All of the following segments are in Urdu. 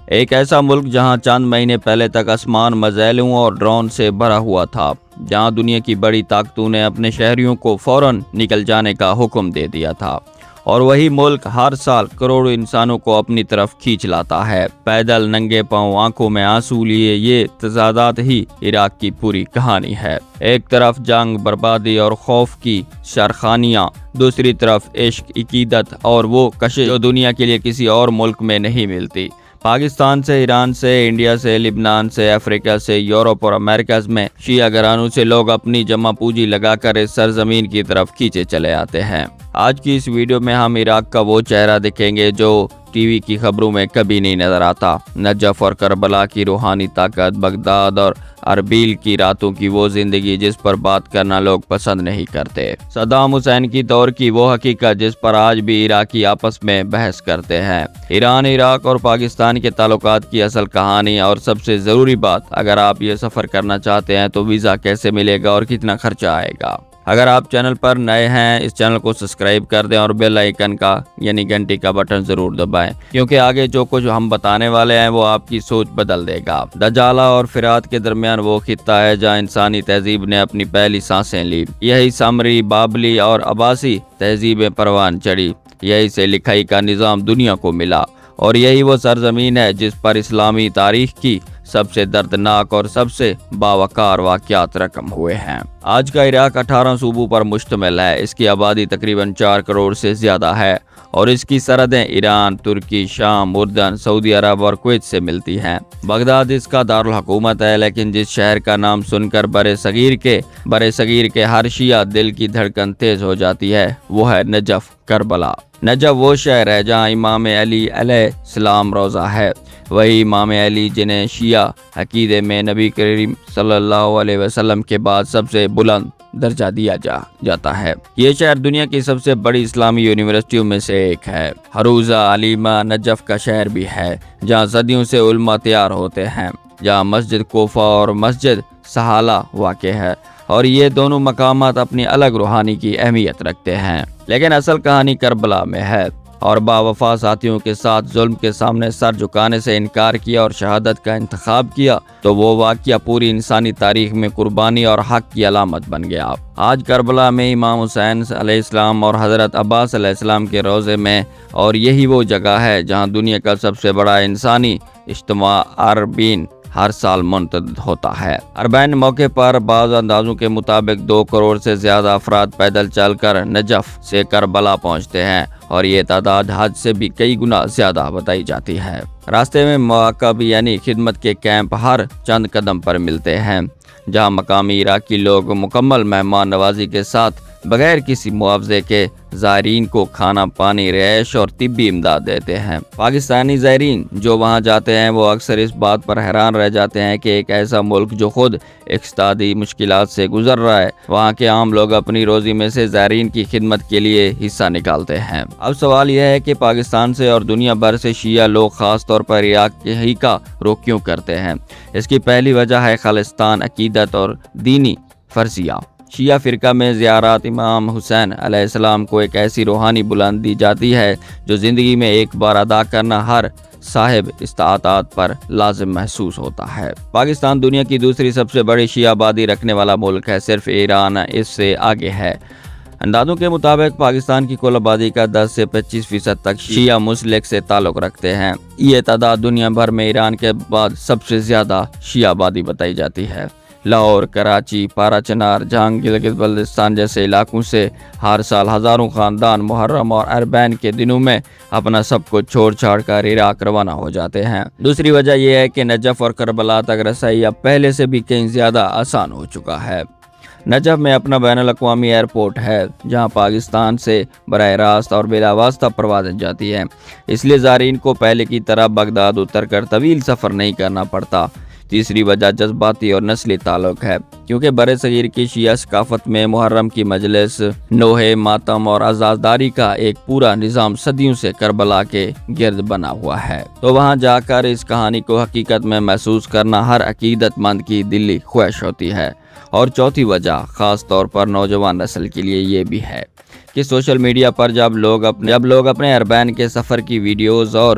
ایک ایسا ملک جہاں چند مہینے پہلے تک آسمان میزائلوں اور ڈرون سے بھرا ہوا تھا، جہاں دنیا کی بڑی طاقتوں نے اپنے شہریوں کو فوراً نکل جانے کا حکم دے دیا تھا، اور وہی ملک ہر سال کروڑوں انسانوں کو اپنی طرف کھینچ لاتا ہے۔ پیدل، ننگے پاؤں، آنکھوں میں آنسو لیے یہ تضادات ہی عراق کی پوری کہانی ہے۔ ایک طرف جنگ، بربادی اور خوف کی سرخانیاں، دوسری طرف عشق، عقیدت اور وہ کشش جو دنیا کے لیے کسی اور ملک میں نہیں ملتی۔ پاکستان سے، ایران سے، انڈیا سے، لبنان سے، افریقہ سے، یورپ اور امریکہ میں شیعہ گھرانوں سے لوگ اپنی جمع پونجی لگا کر اس سرزمین کی طرف کھینچے چلے آتے ہیں۔ آج کی اس ویڈیو میں ہم عراق کا وہ چہرہ دکھیں گے جو ٹی وی کی خبروں میں کبھی نہیں نظر آتا، نجف اور کربلا کی روحانی طاقت، بغداد اور اربیل کی راتوں کی وہ زندگی جس پر بات کرنا لوگ پسند نہیں کرتے، صدام حسین کی دور کی وہ حقیقت جس پر آج بھی عراقی آپس میں بحث کرتے ہیں، ایران، عراق اور پاکستان کے تعلقات کی اصل کہانی، اور سب سے ضروری بات، اگر آپ یہ سفر کرنا چاہتے ہیں تو ویزا کیسے ملے گا اور کتنا خرچہ آئے گا۔ اگر آپ چینل پر نئے ہیں، اس چینل کو سبسکرائب کر دیں اور بیل آئیکن کا یعنی گھنٹی کا بٹن ضرور دبائیں، کیونکہ آگے جو کچھ ہم بتانے والے ہیں وہ آپ کی سوچ بدل دے گا۔ دجالہ اور فرات کے درمیان وہ خطہ ہے جہاں انسانی تہذیب نے اپنی پہلی سانسیں لی، یہی سامری، بابلی اور عباسی تہذیبیں پروان چڑھی، یہی سے لکھائی کا نظام دنیا کو ملا، اور یہی وہ سرزمین ہے جس پر اسلامی تاریخ کی سب سے دردناک اور سب سے باوقار واقعات رقم ہوئے ہیں۔ آج کا عراق 18 صوبوں پر مشتمل ہے، اس کی آبادی تقریباً 4 کروڑ سے زیادہ ہے، اور اس کی سرحدیں ایران، ترکی، شام، اردن، سعودی عرب اور کویت سے ملتی ہیں۔ بغداد اس کا دارالحکومت ہے، لیکن جس شہر کا نام سن کر برِ صغیر کے ہر شیعہ دل کی دھڑکن تیز ہو جاتی ہے، وہ ہے نجف، کربلا۔ نجف وہ شہر ہے جہاں امام علی علیہ السلام روزہ ہے، وہی امام علی جنہیں شیعہ عقیدے میں نبی کریم صلی اللہ علیہ وسلم کے بعد سب سے بلند درجہ دیا جاتا ہے۔ یہ شہر دنیا کی سب سے بڑی اسلامی یونیورسٹیوں میں سے ایک ہے۔ حروزہ علیمہ نجف کا شہر بھی ہے، جہاں صدیوں سے علماء تیار ہوتے ہیں، جہاں مسجد کوفہ اور مسجد سہالہ واقع ہے، اور یہ دونوں مقامات اپنی الگ روحانی کی اہمیت رکھتے ہیں۔ لیکن اصل کہانی کربلا میں ہے، اور باوفا ساتھیوں کے ساتھ ظلم کے سامنے سر جھکانے سے انکار کیا اور شہادت کا انتخاب کیا تو وہ واقعہ پوری انسانی تاریخ میں قربانی اور حق کی علامت بن گیا۔ آج کربلا میں امام حسین علیہ السلام اور حضرت عباس علیہ السلام کے روضے میں، اور یہی وہ جگہ ہے جہاں دنیا کا سب سے بڑا انسانی اجتماع عربین ہر سال منعقد ہوتا ہے۔ عربین موقع پر بعض اندازوں کے مطابق 2 کروڑ سے زیادہ افراد پیدل چل کر نجف سے کربلا پہنچتے ہیں، اور یہ تعداد حج سے بھی کئی گنا زیادہ بتائی جاتی ہے۔ راستے میں مواقب یعنی خدمت کے کیمپ ہر چند قدم پر ملتے ہیں، جہاں مقامی عراقی لوگ مکمل مہمان نوازی کے ساتھ بغیر کسی معاوضے کے زائرین کو کھانا، پانی، رہائش اور طبی امداد دیتے ہیں۔ پاکستانی زائرین جو وہاں جاتے ہیں وہ اکثر اس بات پر حیران رہ جاتے ہیں کہ ایک ایسا ملک جو خود اقتصادی مشکلات سے گزر رہا ہے، وہاں کے عام لوگ اپنی روزی میں سے زائرین کی خدمت کے لیے حصہ نکالتے ہیں۔ اب سوال یہ ہے کہ پاکستان سے اور دنیا بھر سے شیعہ لوگ خاص طور پر عراق ہی کا رخ کیوں کرتے ہیں؟ اس کی پہلی وجہ ہے خالصتاً عقیدت اور دینی فرضیہ۔ شیعہ فرقہ میں زیارات امام حسین علیہ السلام کو ایک ایسی روحانی بلندی دی جاتی ہے جو زندگی میں ایک بار ادا کرنا ہر صاحب استطاعت پر لازم محسوس ہوتا ہے۔ پاکستان دنیا کی دوسری سب سے بڑی شیعہ آبادی رکھنے والا ملک ہے، صرف ایران اس سے آگے ہے۔ اندازوں کے مطابق پاکستان کی کل آبادی کا 10 سے 25% تک شیعہ مسلک سے تعلق رکھتے ہیں۔ یہ تعداد دنیا بھر میں ایران کے بعد سب سے زیادہ شیعہ آبادی بتائی جاتی ہے۔ لاہور، کراچی، پارا چنار، جہاں گلگت بلتستان جیسے علاقوں سے ہر سال ہزاروں خاندان محرم اور عربین کے دنوں میں اپنا سب کچھ چھوڑ چھاڑ کر عراق روانہ ہو جاتے ہیں۔ دوسری وجہ یہ ہے کہ نجف اور کربلا تک رسائی اب پہلے سے بھی کہیں زیادہ آسان ہو چکا ہے۔ نجف میں اپنا بین الاقوامی ایئرپورٹ ہے، جہاں پاکستان سے براہ راست اور بلا واسطہ پروازیں جاتی ہیں، اس لیے زائرین کو پہلے کی طرح بغداد اتر کر طویل سفر نہیں کرنا پڑتا۔ تیسری وجہ جذباتی اور نسلی تعلق ہے، کیونکہ برِ صغیر کی شیعہ ثقافت میں محرم کی مجلس، نوحے، ماتم اور عزاداری کا ایک پورا نظام صدیوں سے کربلا کے گرد بنا ہوا ہے، تو وہاں جا کر اس کہانی کو حقیقت میں محسوس کرنا ہر عقیدت مند کی دلی خواہش ہوتی ہے۔ اور چوتھی وجہ خاص طور پر نوجوان نسل کے لیے یہ بھی ہے کہ سوشل میڈیا پر جب لوگ اپنے عربین کے سفر کی ویڈیوز اور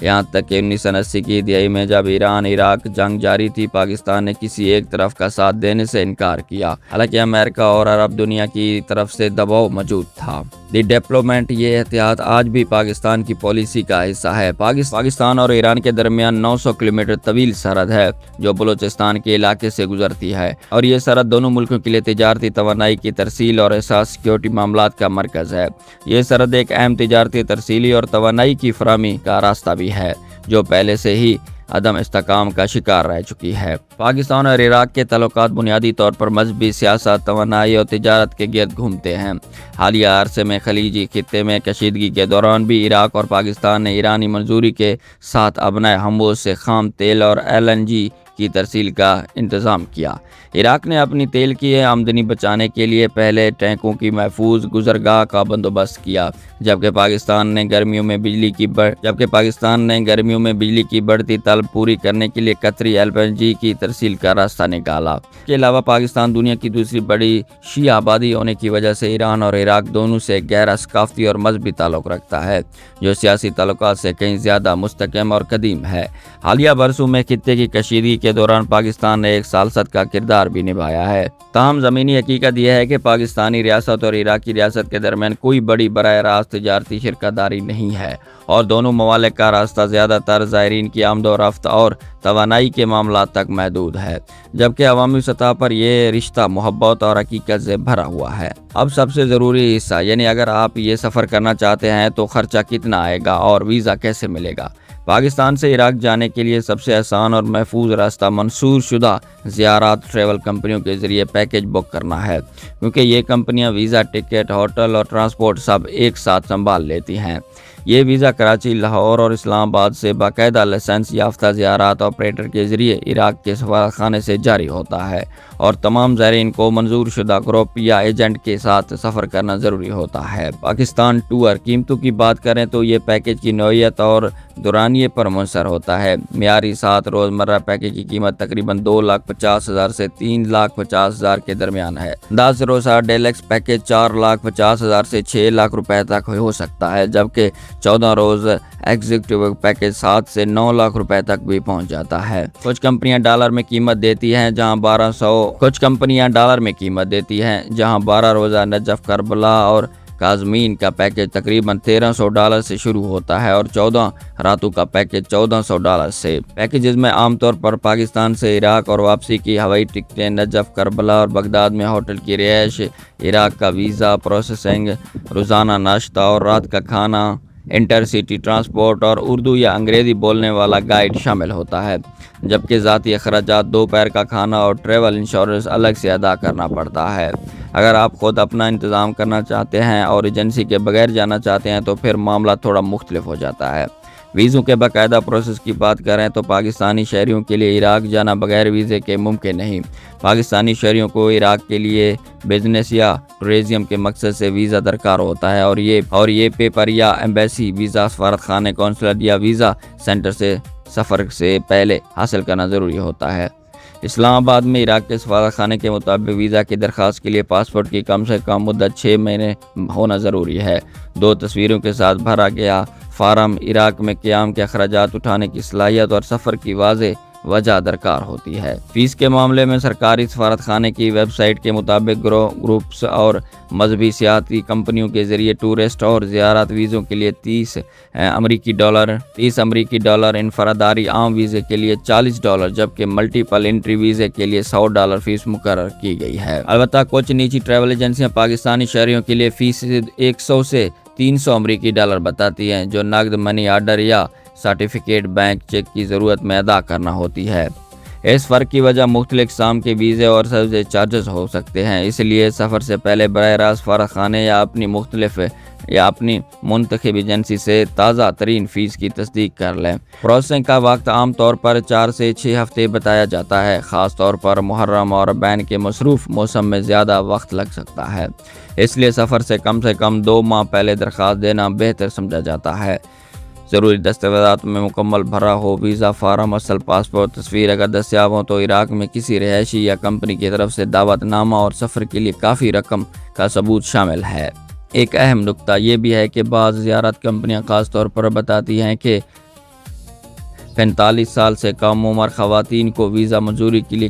یہاں تک کہ 1980 کی دہائی میں جب ایران عراق جنگ جاری تھی، پاکستان نے کسی ایک طرف کا ساتھ دینے سے انکار کیا، حالانکہ امریکہ اور عرب دنیا کی طرف سے دباؤ موجود تھا۔ دی ڈیپلومیٹ، یہ احتیاط آج بھی پاکستان کی پالیسی کا حصہ ہے۔ پاکستان اور ایران کے درمیان 900 کلومیٹر طویل سرحد ہے جو بلوچستان کے علاقے سے گزرتی ہے، اور یہ سرحد دونوں ملکوں کے لیے تجارتی توانائی کی ترسیل اور احساس سیکیورٹی معاملات کا مرکز ہے۔ یہ سرحد ایک اہم تجارتی ترسیلی اور توانائی کی فراہمی کا راستہ بھی ہے جو پہلے سے ہی عدم استحکام کا شکار رہ چکی ہے۔ پاکستان اور عراق کے تعلقات بنیادی طور پر مذہبی، سیاست، توانائی اور تجارت کے گرد گھومتے ہیں۔ حالیہ عرصے میں خلیجی خطے میں کشیدگی کے دوران بھی عراق اور پاکستان نے ایرانی منظوری کے ساتھ ابنائے ہموز سے خام تیل اور LNG کی ترسیل کا انتظام کیا۔ عراق نے اپنی تیل کی آمدنی بچانے کے لیے پہلے ٹینکوں کی محفوظ گزرگاہ کا بندوبست کیا، جبکہ پاکستان نے گرمیوں میں بجلی کی بڑھتی طلب پوری کرنے کے لیے قطری LNG کی ترسیل کا راستہ نکالا۔ اس کے علاوہ پاکستان دنیا کی دوسری بڑی شیعہ آبادی ہونے کی وجہ سے ایران اور عراق دونوں سے گہرا ثقافتی اور مذہبی تعلق رکھتا ہے، جو سیاسی تعلقات سے کہیں زیادہ مستحکم اور قدیم ہے۔ حالیہ برسوں میں خطے کی کشیدگی کے دوران پاکستان نے ایک ثالثی کا کردار بھی نبھایا ہے۔ تاہم زمینی حقیقت یہ ہے کہ پاکستانی ریاست اور عراقی ریاست کے درمیان کوئی بڑی براہ راست تجارتی شراکت داری نہیں ہے، اور دونوں ممالک کا راستہ زیادہ تر زائرین کی آمد و رفت اور توانائی کے معاملات تک محدود ہے، جبکہ عوامی سطح پر یہ رشتہ محبت اور حقیقت سے بھرا ہوا ہے۔ اب سب سے ضروری حصہ، یعنی اگر آپ یہ سفر کرنا چاہتے ہیں تو خرچہ کتنا آئے گا اور ویزا کیسے ملے گا؟ پاکستان سے عراق جانے کے لیے سب سے آسان اور محفوظ راستہ منصور شدہ زیارات ٹریول کمپنیوں کے ذریعے پیکج بک کرنا ہے، کیونکہ یہ کمپنیاں ویزا، ٹکٹ، ہوٹل اور ٹرانسپورٹ سب ایک ساتھ سنبھال لیتی ہیں۔ یہ ویزا کراچی، لاہور اور اسلام آباد سے باقاعدہ لائسنس یافتہ زیارات آپریٹر کے ذریعے عراق کے سفارتخانے سے جاری ہوتا ہے، اور تمام زائرین کو منظور شدہ گروپ یا ایجنٹ کے ساتھ سفر کرنا ضروری ہوتا ہے۔ پاکستان ٹور قیمتوں کی بات کریں تو یہ پیکج کی نوعیت اور دورانیے پر منحصر ہوتا ہے۔ معیاری 7 روزمرہ پیکج کی قیمت تقریباً 2,50,000 سے 3,50,000 کے درمیان ہے۔ 10 روزہ ڈیلکس پیکج 4,50,000 سے 6 لاکھ روپے تک ہو سکتا ہے، جبکہ 14 روز ایگزیکٹو پیکج 7 سے 9 لاکھ روپے تک بھی پہنچ جاتا ہے۔ کچھ کمپنیاں ڈالر میں قیمت دیتی ہیں جہاں 12 روزہ نجف، کربلا اور کاظمین کا پیکج تقریباً $1,300 سے شروع ہوتا ہے، اور 14 راتوں کا پیکج $1,400 سے۔ پیکیجز میں عام طور پر پاکستان سے عراق اور واپسی کی ہوائی ٹکٹیں، نجف، کربلا اور بغداد میں ہوٹل کی رہائش، عراق کا ویزا پروسیسنگ، روزانہ ناشتہ اور رات کا کھانا، انٹر سٹی ٹرانسپورٹ اور اردو یا انگریزی بولنے والا گائیڈ شامل ہوتا ہے، جبکہ ذاتی اخراجات، دوپہر کا کھانا اور ٹریول انشورنس الگ سے ادا کرنا پڑتا ہے۔ اگر آپ خود اپنا انتظام کرنا چاہتے ہیں اور ایجنسی کے بغیر جانا چاہتے ہیں تو پھر معاملہ تھوڑا مختلف ہو جاتا ہے۔ ویزوں کے باقاعدہ پروسیس کی بات کریں تو پاکستانی شہریوں کے لیے عراق جانا بغیر ویزے کے ممکن نہیں۔ پاکستانی شہریوں کو عراق کے لیے بزنس یا ٹورزم کے مقصد سے ویزا درکار ہوتا ہے، اور یہ پیپر یا ایمبیسی ویزا سفارتخانے، قونصلر یا ویزا سینٹر سے سفر سے پہلے حاصل کرنا ضروری ہوتا ہے۔ اسلام آباد میں عراق کے سفارتخانے کے مطابق ویزا کی درخواست کے لیے پاسپورٹ کی کم سے کم مدت 6 مہینے ہونا ضروری ہے۔ 2 تصویروں کے ساتھ بھرا گیا فارم، عراق میں قیام کے اخراجات اٹھانے کی صلاحیت اور سفر کی واضح وجہ درکار ہوتی ہے۔ فیس کے معاملے میں سرکاری سفارتخانے کی ویب سائٹ کے مطابق گروپس اور مذہبی سیاحتی کمپنیوں کے ذریعے ٹورسٹ اور زیارت ویزوں کے لیے $30 امریکی ڈالر، انفراداری عام ویزے کے لیے $40، جبکہ ملٹیپل انٹری ویزے کے لیے $100 فیس مقرر کی گئی ہے۔ البتہ کچھ نجی ٹریول ایجنسیاں پاکستانی شہریوں کے لیے فیس $100 سے $300 امریکی بتاتی ہیں، جو نقد منی آرڈر یا سرٹیفکیٹ بینک چیک کی ضرورت میں ادا کرنا ہوتی ہے۔ اس فرق کی وجہ مختلف اقسام کے ویزے اور سروس چارجز ہو سکتے ہیں، اس لیے سفر سے پہلے براہ راست سفارتخانے یا اپنی منتخب ایجنسی سے تازہ ترین فیس کی تصدیق کر لیں۔ پروسیسنگ کا وقت عام طور پر 4 سے 6 ہفتے بتایا جاتا ہے، خاص طور پر محرم اور بین کے مصروف موسم میں زیادہ وقت لگ سکتا ہے، اس لیے سفر سے کم 2 ماہ پہلے درخواست دینا بہتر سمجھا جاتا ہے۔ ضروری دستاویزات میں مکمل بھرا ہو ویزا فارم، اصل پاسپورٹ تصویر اگر دستیاب ہو تو عراق میں کسی رہائشی یا کمپنی کی طرف سے دعوت نامہ اور سفر کے لیے کافی رقم کا ثبوت شامل ہے۔ ایک اہم نکتہ یہ بھی ہے کہ بعض زیارت کمپنیاں خاص طور پر بتاتی ہیں کہ 45 سال سے کم عمر خواتین کو ویزا منظوری کے لیے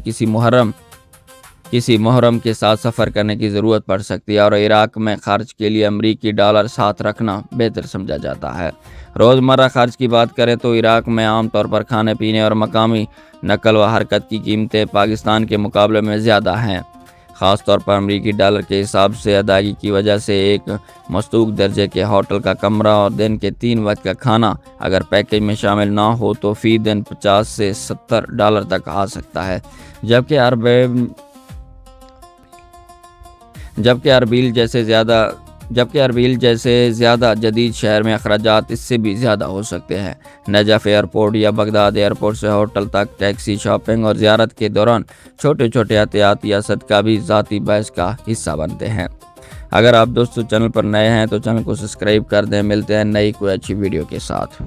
کسی محرم کے ساتھ سفر کرنے کی ضرورت پڑ سکتی ہے، اور عراق میں خرچ کے لیے امریکی ڈالر ساتھ رکھنا بہتر سمجھا جاتا ہے۔ روزمرہ خرچ کی بات کریں تو عراق میں عام طور پر کھانے پینے اور مقامی نقل و حرکت کی قیمتیں پاکستان کے مقابلے میں زیادہ ہیں، خاص طور پر امریکی ڈالر کے حساب سے ادائیگی کی وجہ سے۔ ایک مستوق درجے کے ہوٹل کا کمرہ اور دن کے 3 وقت کا کھانا اگر پیکیج میں شامل نہ ہو تو فی دن 50 سے $70 تک آ سکتا ہے، جبکہ اربیل جیسے زیادہ جدید شہر میں اخراجات اس سے بھی زیادہ ہو سکتے ہیں۔ نجف ایئرپورٹ یا بغداد ایئرپورٹ سے ہوٹل تک ٹیکسی، شاپنگ اور زیارت کے دوران چھوٹے چھوٹے احتیاط یا صدقہ بھی ذاتی بحث کا حصہ بنتے ہیں۔ اگر آپ دوستو چینل پر نئے ہیں تو چینل کو سبسکرائب کر دیں۔ ملتے ہیں نئی کوئی اچھی ویڈیو کے ساتھ۔